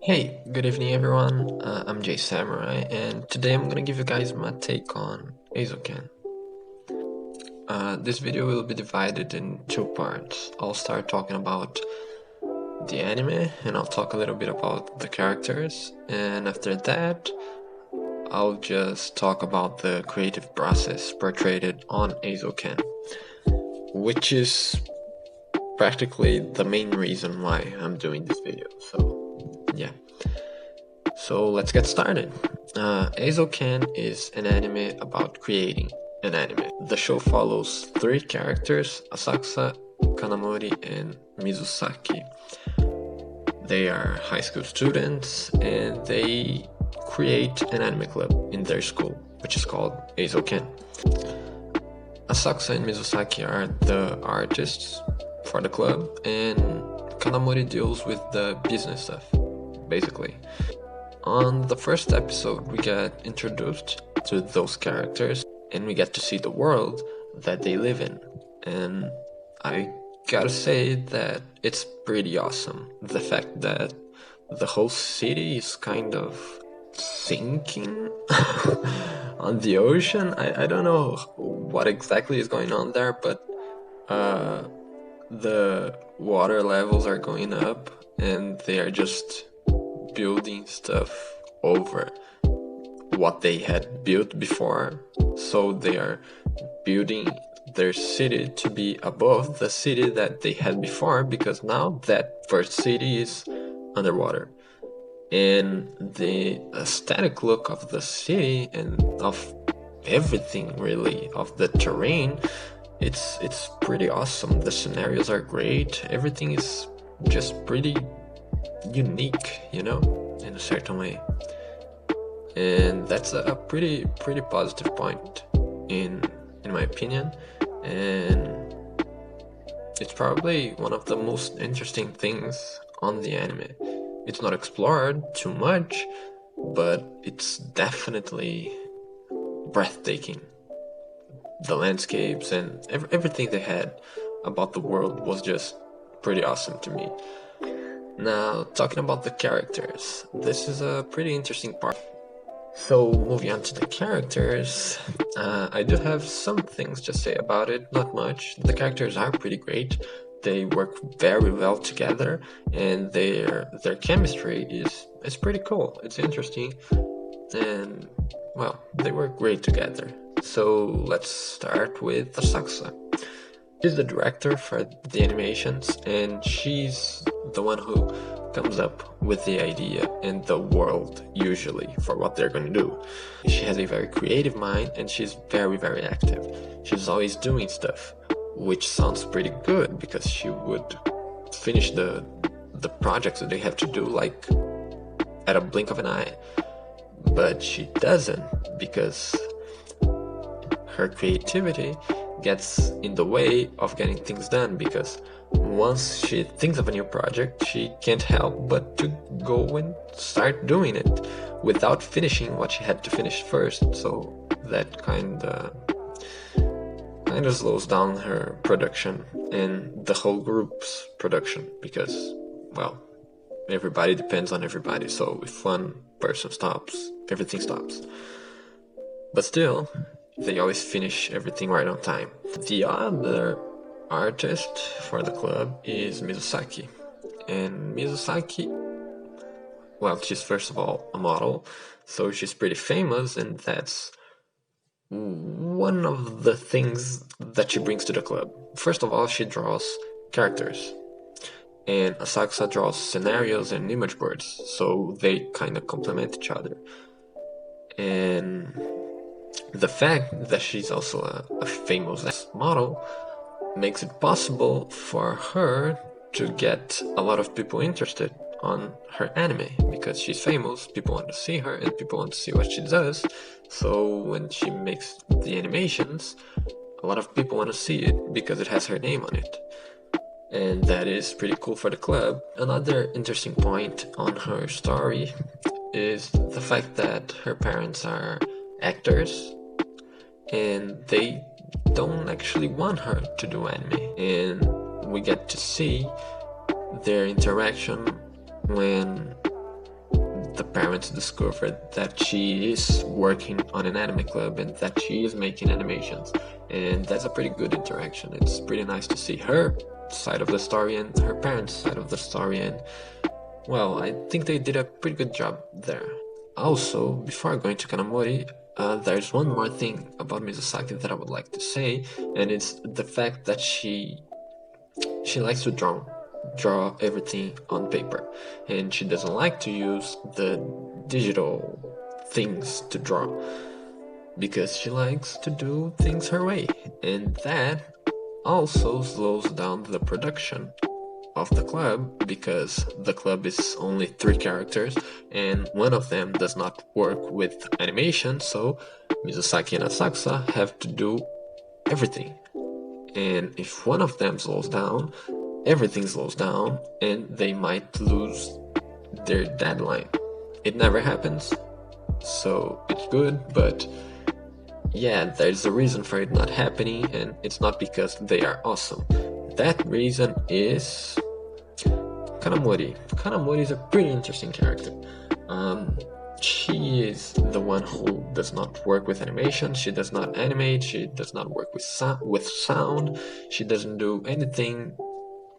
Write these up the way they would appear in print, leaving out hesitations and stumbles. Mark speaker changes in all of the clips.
Speaker 1: Hey, good evening everyone. I'm Jay Samurai, and today I'm gonna give you guys my take on Eizouken. This video will be divided in two parts. I'll start talking about the anime, and I'll talk a little bit about the characters, and after that, I'll just talk about the creative process portrayed on Eizouken, which is practically the main reason why I'm doing this video. So, yeah. So let's get started. Eizouken is an anime about creating an anime. The show follows three characters, Asakusa, Kanamori, and Mizusaki. They are high school students and they create an anime club in their school, which is called Eizouken. Asakusa and Mizusaki are the artists for the club, and Kanamori deals with the business stuff, basically. On the first episode, we get introduced to those characters and we get to see the world that they live in. And I gotta say that it's pretty awesome. The fact that the whole city is kind of sinking on the ocean. I don't know what exactly is going on there, but the water levels are going up and they are just building stuff over what they had built before. So they are building their city to be above the city that they had before, because now that first city is underwater. And the aesthetic look of the city and of everything, really, of the terrain, it's pretty awesome. The scenarios are great. Everything is just pretty unique, in a certain way. And that's a pretty positive point in my opinion, and it's probably one of the most interesting things on the anime. It's not explored too much, but it's definitely breathtaking. The landscapes and everything they had about the world was just pretty awesome to me. Now, talking about the characters, this is a pretty interesting part. So, moving on to the characters, I do have some things to say about it, not much. The characters are pretty great. They work very well together, and their chemistry is pretty cool. It's interesting, and well, they work great together. So let's start with Asakusa. She's the director for the animations, and she's the one who comes up with the idea and the world, usually, for what they're going to do. She has a very creative mind, and she's very active. She's always doing stuff, which sounds pretty good, because she would finish the projects that they have to do, like, at a blink of an eye. But she doesn't, because her creativity gets in the way of getting things done, because once she thinks of a new project, she can't help but to go and start doing it without finishing what she had to finish first. So that kind of slows down her production and the whole group's production, because, well, everybody depends on everybody. So if one person stops, everything stops. But still, they always finish everything right on time. The other artist for the club is Mizusaki. And Mizusaki, well, she's first of all a model, so she's pretty famous, and that's one of the things that she brings to the club. First of all, she draws characters, and Asakusa draws scenarios and image boards, so they kind of complement each other. And the fact that she's also a famous model makes it possible for her to get a lot of people interested on her anime, because she's famous, people want to see her, and people want to see what she does. So when she makes the animations, a lot of people want to see it because it has her name on it. And that is pretty cool for the club. Another interesting point on her story is the fact that her parents are actors, and they don't actually want her to do anime. And we get to see their interaction when parents discover that she is working on an anime club and that she is making animations. And that's a pretty good interaction. It's pretty nice to see her side of the story and her parents' side of the story, and well, I think they did a pretty good job there. Also, before going to Kanamori, there's one more thing about Mizusaki that I would like to say, and it's the fact that she likes to draw everything on paper, and she doesn't like to use the digital things to draw because she likes to do things her way, and that also slows down the production of the club because the club is only 3 characters and one of them does not work with animation, so Mizusaki and Asakusa have to do everything. And if one of them slows down, everything slows down and they might lose their deadline. It never happens, so it's good, but yeah, there's a reason for it not happening, and it's not because they are awesome. That reason is Kanamori. Kanamori is a pretty interesting character. She is the one who does not work with animation, she does not animate, she does not work with sound, she doesn't do anything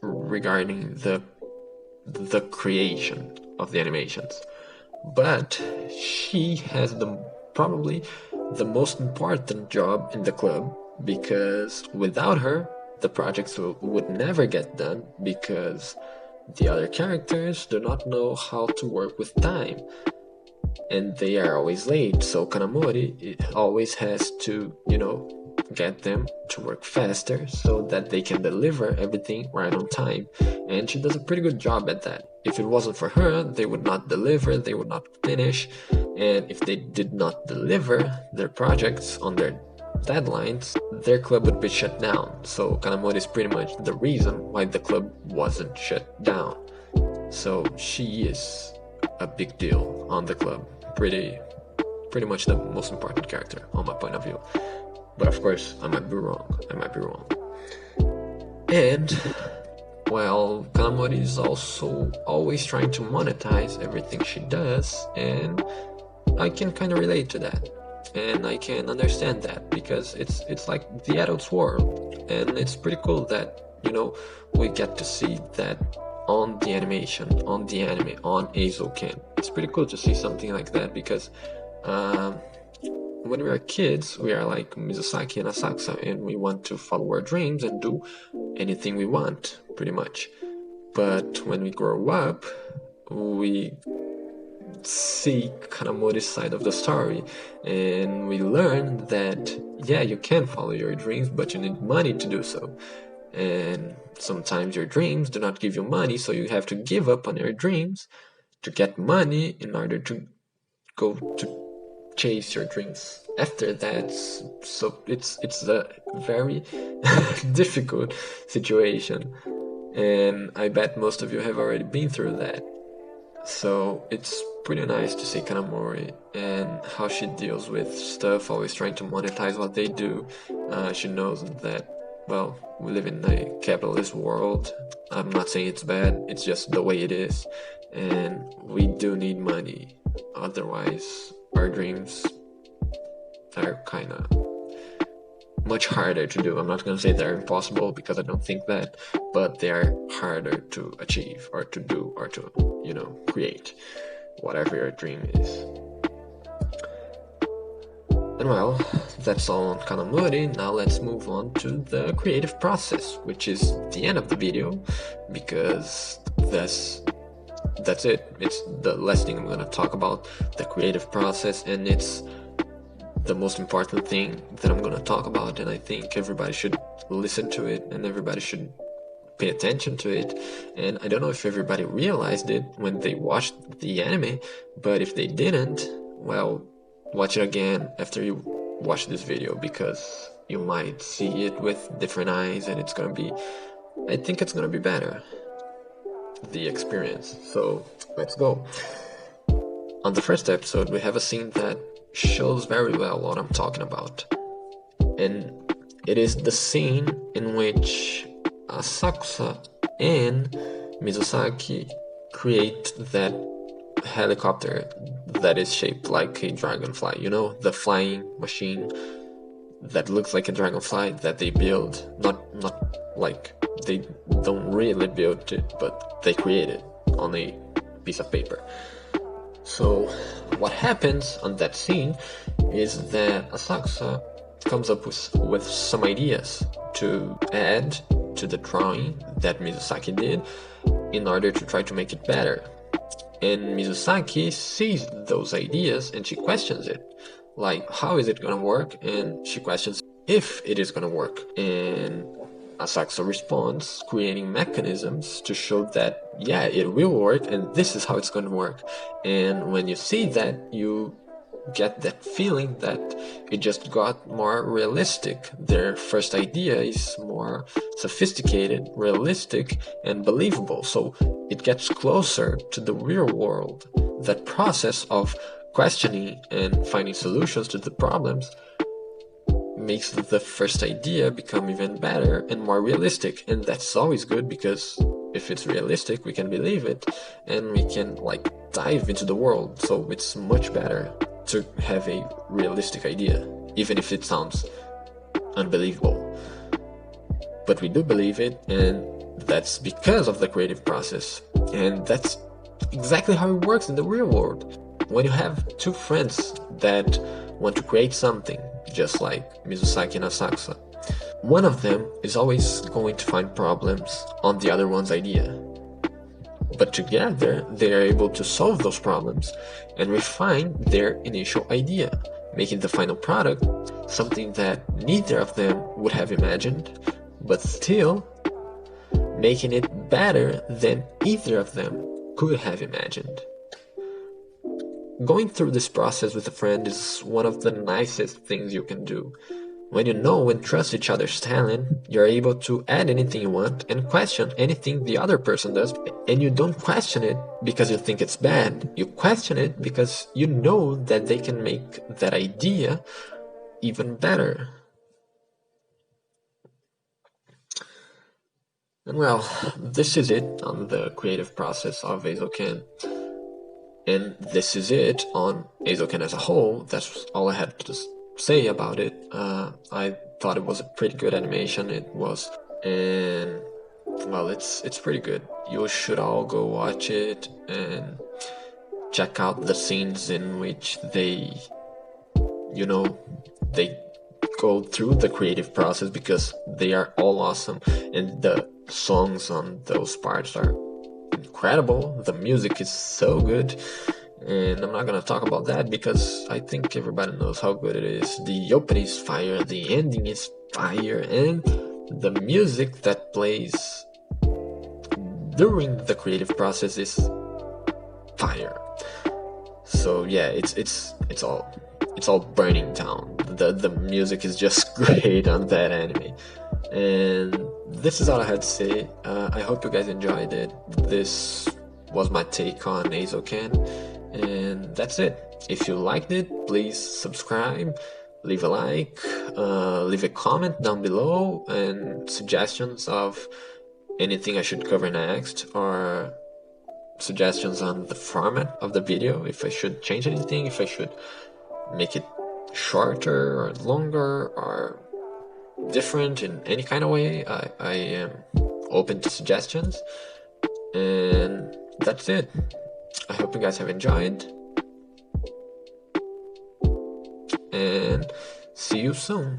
Speaker 1: regarding the creation of the animations. But she has probably the most important job in the club, because without her, the projects would never get done, because the other characters do not know how to work with time, and they are always late, so Kanamori always has to, get them to work faster so that they can deliver everything right on time, and she does a pretty good job at that. If it wasn't for her, they would not deliver, they would not finish, and if they did not deliver their projects on their deadlines, their club would be shut down. So Kanamori is pretty much the reason why the club wasn't shut down. So she is a big deal on the club. Pretty much the most important character on my point of view. But of course, I might be wrong. And, well, Kanamori is also always trying to monetize everything she does, and I can kind of relate to that. And I can understand that, because it's like the adult's world, and it's pretty cool that, we get to see that on the animation, on the anime, on Eizouken. It's pretty cool to see something like that, because when we are kids, we are like Mizusaki and Asakusa, and we want to follow our dreams and do anything we want, pretty much. But when we grow up, we see Kanamori's side of the story, and we learn that, yeah, you can follow your dreams, but you need money to do so. And sometimes your dreams do not give you money, so you have to give up on your dreams to get money in order to go to chase your dreams after that. So it's a very difficult situation, and I bet most of you have already been through that. So it's pretty nice to see Kanamori and how she deals with stuff, always trying to monetize what they do. She knows that, well, we live in a capitalist world. I'm not saying it's bad, it's just the way it is, and we do need money, otherwise our dreams are kind of much harder to do. I'm not going to say they're impossible, because I don't think that, but they are harder to achieve or to do or to, create whatever your dream is. And well, that's all on Kanamori. Now let's move on to the creative process, which is the end of the video, because that's it. It's the last thing I'm going to talk about, the creative process, and it's the most important thing that I'm going to talk about, and I think everybody should listen to it and everybody should pay attention to it. And I don't know if everybody realized it when they watched the anime, but if they didn't, well, watch it again after you watch this video, because you might see it with different eyes, and I think it's gonna be better, the experience. So let's go. On the first episode, we have a scene that shows very well what I'm talking about, and it is the scene in which Asakusa and Mizusaki create that helicopter that is shaped like a dragonfly. You know, the flying machine that looks like a dragonfly that they build. Not like they don't really build it, but they create it on a piece of paper. So what happens on that scene is that Asakusa comes up with some ideas to add to the drawing that Mizusaki did in order to try to make it better. And Mizusaki sees those ideas and she questions it. Like, how is it gonna work? And she questions if it is gonna work. And Asakusa responds, creating mechanisms to show that, yeah, it will work and this is how it's gonna work. And when you see that, you get that feeling that it just got more realistic. Their first idea is more sophisticated, realistic, and believable. So it gets closer to the real world. That process of questioning and finding solutions to the problems makes the first idea become even better and more realistic. And that's always good, because if it's realistic, we can believe it and we can like dive into the world. So it's much better to have a realistic idea, even if it sounds unbelievable. But we do believe it, and that's because of the creative process. And that's exactly how it works in the real world. When you have two friends that want to create something, just like Mizusaki and Asakusa, one of them is always going to find problems on the other one's idea. But together, they are able to solve those problems and refine their initial idea, making the final product something that neither of them would have imagined, but still making it better than either of them could have imagined. Going through this process with a friend is one of the nicest things you can do. When you know and trust each other's talent, you're able to add anything you want and question anything the other person does. And you don't question it because you think it's bad. You question it because you know that they can make that idea even better. And well, this is it on the creative process of Eizouken. And this is it on Eizouken as a whole. That's all I had to say about it. I thought it was a pretty good animation. It was, and well, it's pretty good. You should all go watch it and check out the scenes in which they, you know, they go through the creative process, because they are all awesome, and the songs on those parts are incredible. The music is so good, and I'm not gonna talk about that because I think everybody knows how good it is. The opening is fire, the ending is fire, and the music that plays during the creative process is fire. So yeah, it's all burning down. The music is just great on that anime. And this is all I had to say. I hope you guys enjoyed it. This was my take on Eizouken, and that's it. If you liked it, please subscribe, leave a like, leave a comment down below, and suggestions of anything I should cover next, or suggestions on the format of the video, if I should change anything, if I should make it shorter or longer or different in any kind of way. I am open to suggestions, and that's it. I hope you guys have enjoyed, and see you soon.